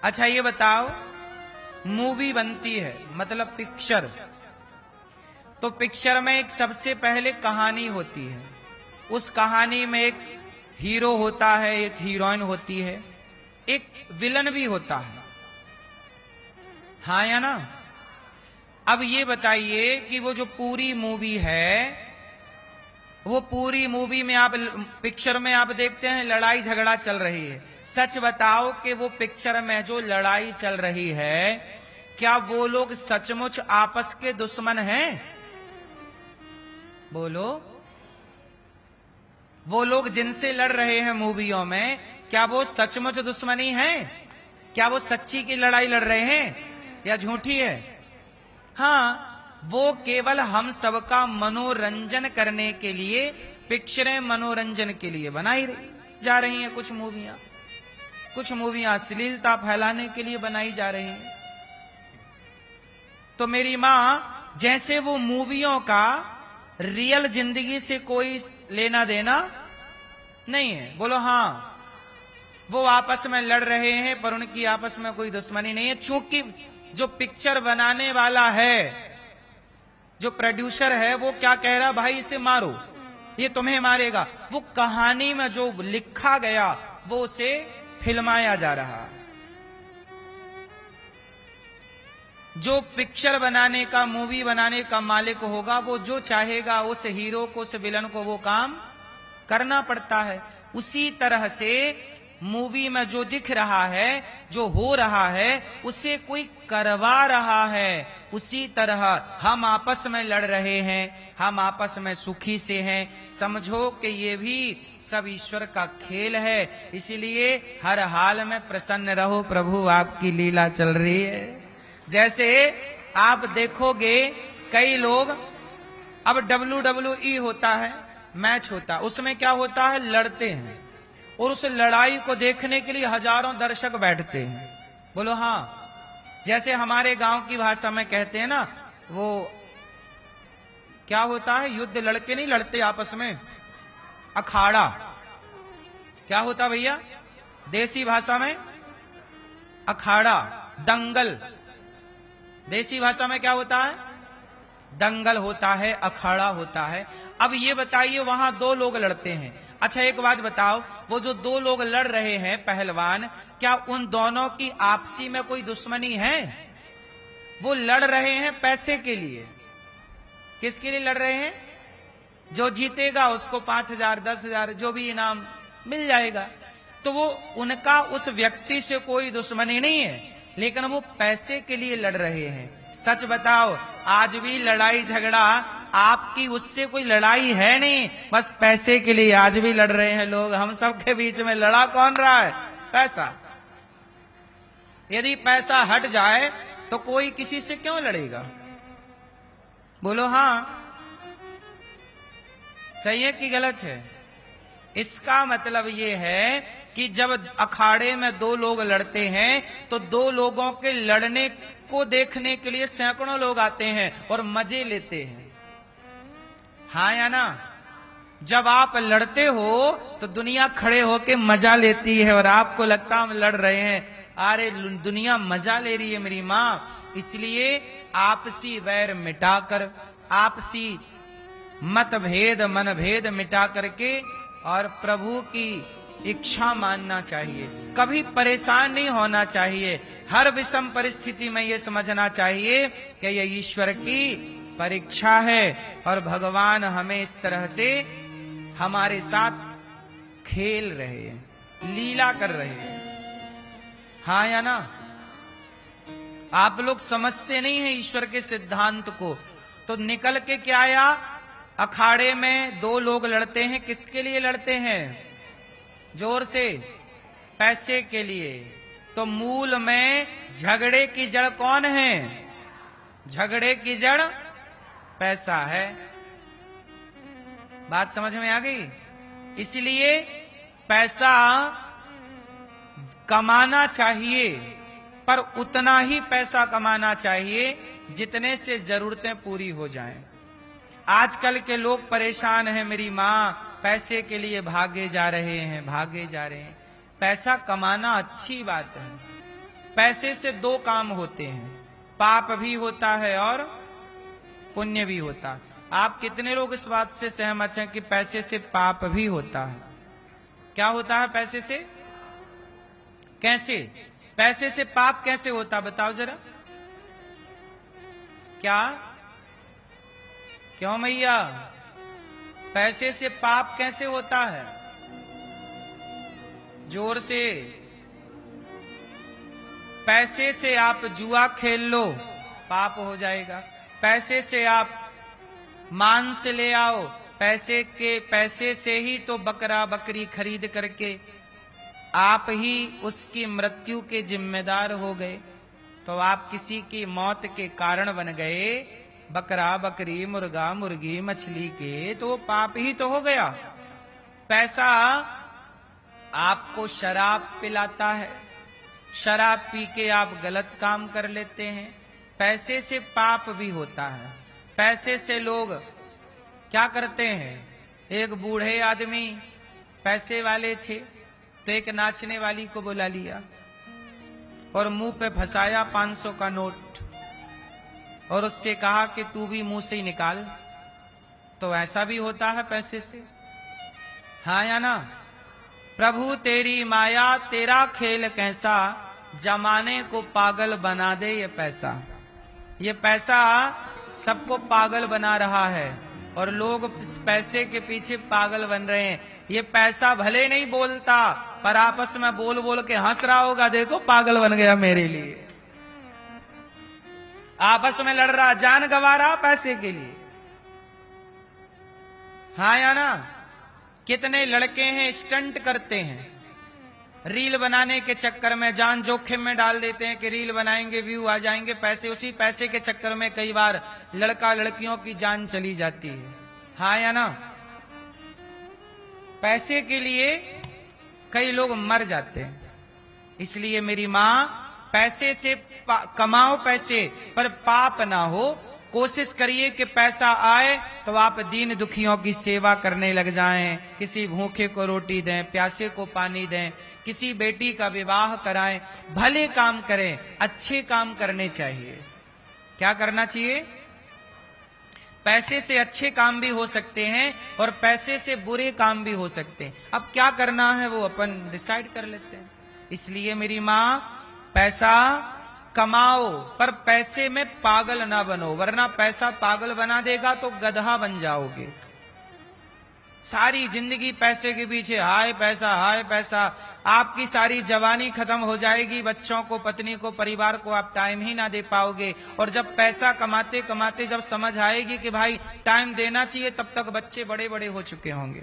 अच्छा ये बताओ, मूवी बनती है मतलब पिक्चर, तो पिक्चर में एक सबसे पहले कहानी होती है। उस कहानी में एक हीरो होता है, एक हीरोइन होती है, एक विलन भी होता है, हाँ या ना? अब ये बताइए कि वो जो पूरी मूवी है, वो पूरी मूवी में आप पिक्चर में आप देखते हैं लड़ाई झगड़ा चल रही है। सच बताओ कि वो पिक्चर में जो लड़ाई चल रही है, क्या वो लोग सचमुच आपस के दुश्मन हैं? बोलो, वो लोग जिनसे लड़ रहे हैं मूवियों में, क्या वो सचमुच दुश्मनी है? क्या वो सच्ची की लड़ाई लड़ रहे हैं या झूठी है? हाँ, वो केवल हम सबका मनोरंजन करने के लिए, पिक्चरें मनोरंजन के लिए बनाई जा रही हैं। कुछ मूवियां अश्लीलता फैलाने के लिए बनाई जा रही हैं। तो मेरी मां, जैसे वो मूवियों का रियल जिंदगी से कोई लेना देना नहीं है। बोलो हाँ, वो आपस में लड़ रहे हैं पर उनकी आपस में कोई दुश्मनी नहीं है। चूंकि जो पिक्चर बनाने वाला है, जो प्रोड्यूसर है, वो क्या कह रहा, भाई इसे मारो, ये तुम्हें मारेगा। वो कहानी में जो लिखा गया वो उसे फिल्माया जा रहा। जो पिक्चर बनाने का, मूवी बनाने का मालिक होगा, वो जो चाहेगा उस हीरो को, उस विलन को वो काम करना पड़ता है। उसी तरह से मूवी में जो दिख रहा है, जो हो रहा है, उसे कोई करवा रहा है। उसी तरह हम आपस में लड़ रहे हैं, हम आपस में सुखी से हैं, समझो कि ये भी सब ईश्वर का खेल है। इसलिए हर हाल में प्रसन्न रहो, प्रभु आपकी लीला चल रही है। जैसे आप देखोगे कई लोग, अब WWE होता है, मैच होता है, उसमें क्या होता है, लड़ते हैं, और उस लड़ाई को देखने के लिए हजारों दर्शक बैठते हैं। बोलो हाँ। जैसे हमारे गांव की भाषा में कहते हैं ना, वो क्या होता है, युद्ध लड़के नहीं लड़ते आपस में, अखाड़ा। क्या होता भैया देसी भाषा में? अखाड़ा, दंगल। देसी भाषा में क्या होता है? दंगल होता है, अखाड़ा होता है। अब ये बताइए, वहां दो लोग लड़ते हैं। अच्छा एक बात बताओ, वो जो दो लोग लड़ रहे हैं पहलवान, क्या उन दोनों की आपसी में कोई दुश्मनी है? वो लड़ रहे हैं पैसे के लिए। किसके लिए लड़ रहे हैं? जो जीतेगा उसको 5,000 10,000 जो भी इनाम मिल जाएगा। तो वो उनका उस व्यक्ति से कोई दुश्मनी नहीं है, लेकिन वो पैसे के लिए लड़ रहे हैं। सच बताओ, आज भी लड़ाई झगड़ा आपकी उससे कोई लड़ाई है नहीं, बस पैसे के लिए आज भी लड़ रहे हैं लोग। हम सब के बीच में लड़ा कौन रहा है? पैसा। यदि पैसा हट जाए तो कोई किसी से क्यों लड़ेगा? बोलो हाँ। सही है कि गलत है? इसका मतलब ये है कि जब अखाड़े में दो लोग लड़ते हैं तो दो लोगों के लड़ने को देखने के लिए सैकड़ों लोग आते हैं और मजे लेते हैं, हाँ या ना? जब आप लड़ते हो तो दुनिया खड़े होके मजा लेती है और आपको लगता हम लड़ रहे हैं, अरे दुनिया मजा ले रही है मेरी मां। इसलिए आपसी वैर मिटाकर, आपसी मतभेद मनभेद मिटा करके और प्रभु की इच्छा मानना चाहिए। कभी परेशान नहीं होना चाहिए। हर विषम परिस्थिति में यह समझना चाहिए कि यह ईश्वर की परीक्षा है और भगवान हमें इस तरह से हमारे साथ खेल रहे हैं, लीला कर रहे हैं, हाँ या ना? आप लोग समझते नहीं हैं ईश्वर के सिद्धांत को। तो निकल के क्या आया? अखाड़े में दो लोग लड़ते हैं। किसके लिए लड़ते हैं? जोर से। पैसे के लिए। तो मूल में झगड़े की जड़ कौन है? झगड़े की जड़ पैसा है। बात समझ में आ गई? इसलिए पैसा कमाना चाहिए, पर उतना ही पैसा कमाना चाहिए जितने से जरूरतें पूरी हो जाएं। आजकल के लोग परेशान हैं मेरी मां, पैसे के लिए भागे जा रहे हैं, भागे जा रहे हैं। पैसा कमाना अच्छी बात है, पैसे से दो काम होते हैं, पाप भी होता है और पुण्य भी होता है। आप कितने लोग इस बात से सहमत हैं कि पैसे से पाप भी होता है? क्या होता है पैसे से? कैसे? पैसे से पाप कैसे होता, बताओ जरा। क्या? क्यों मैया, पैसे से पाप कैसे होता है? जोर से। पैसे से आप जुआ खेल लो, पाप हो जाएगा। पैसे से आप मांस ले आओ, पैसे से ही तो बकरा बकरी खरीद करके आप ही उसकी मृत्यु के जिम्मेदार हो गए, तो आप किसी की मौत के कारण बन गए। बकरा बकरी मुर्गा मुर्गी मछली के, तो पाप ही तो हो गया। पैसा आपको शराब पिलाता है, शराब पी के आप गलत काम कर लेते हैं, पैसे से पाप भी होता है। पैसे से लोग क्या करते हैं? एक बूढ़े आदमी पैसे वाले थे, तो एक नाचने वाली को बुला लिया और मुंह पे फंसाया 500 का नोट और उससे कहा कि तू भी मुंह से ही निकाल। तो ऐसा भी होता है पैसे से, हाँ या ना? प्रभु तेरी माया तेरा खेल कैसा, जमाने को पागल बना दे ये पैसा। ये पैसा सबको पागल बना रहा है और लोग इस पैसे के पीछे पागल बन रहे हैं। ये पैसा भले नहीं बोलता, पर आपस में बोल बोल के हंस रहा होगा, देखो पागल बन गया मेरे लिए। आपस में लड़ रहा, जान गंवा रहा पैसे के लिए, हाँ या ना? कितने लड़के हैं स्टंट करते हैं, रील बनाने के चक्कर में जान जोखिम में डाल देते हैं कि रील बनाएंगे, व्यू आ जाएंगे, पैसे। उसी पैसे के चक्कर में कई बार लड़का लड़कियों की जान चली जाती है, हाँ या ना? पैसे के लिए कई लोग मर जाते हैं। इसलिए मेरी मां, पैसे से कमाओ पैसे, पर पाप ना हो। कोशिश करिए कि पैसा आए तो आप दीन दुखियों की सेवा करने लग जाएं, किसी भूखे को रोटी दें, प्यासे को पानी दें, किसी बेटी का विवाह कराएं, भले काम करें, अच्छे काम करने चाहिए। क्या करना चाहिए? पैसे से अच्छे काम भी हो सकते हैं और पैसे से बुरे काम भी हो सकते हैं। अब क्या करना है वो अपन डिसाइड कर लेते हैं। इसलिए मेरी मां, पैसा कमाओ पर पैसे में पागल ना बनो, वरना पैसा पागल बना देगा तो गधा बन जाओगे। सारी जिंदगी पैसे के पीछे, हाय पैसा हाय पैसा, आपकी सारी जवानी खत्म हो जाएगी। बच्चों को, पत्नी को, परिवार को आप टाइम ही ना दे पाओगे। और जब पैसा कमाते कमाते जब समझ आएगी कि भाई टाइम देना चाहिए, तब तक बच्चे बड़े बड़े हो चुके होंगे।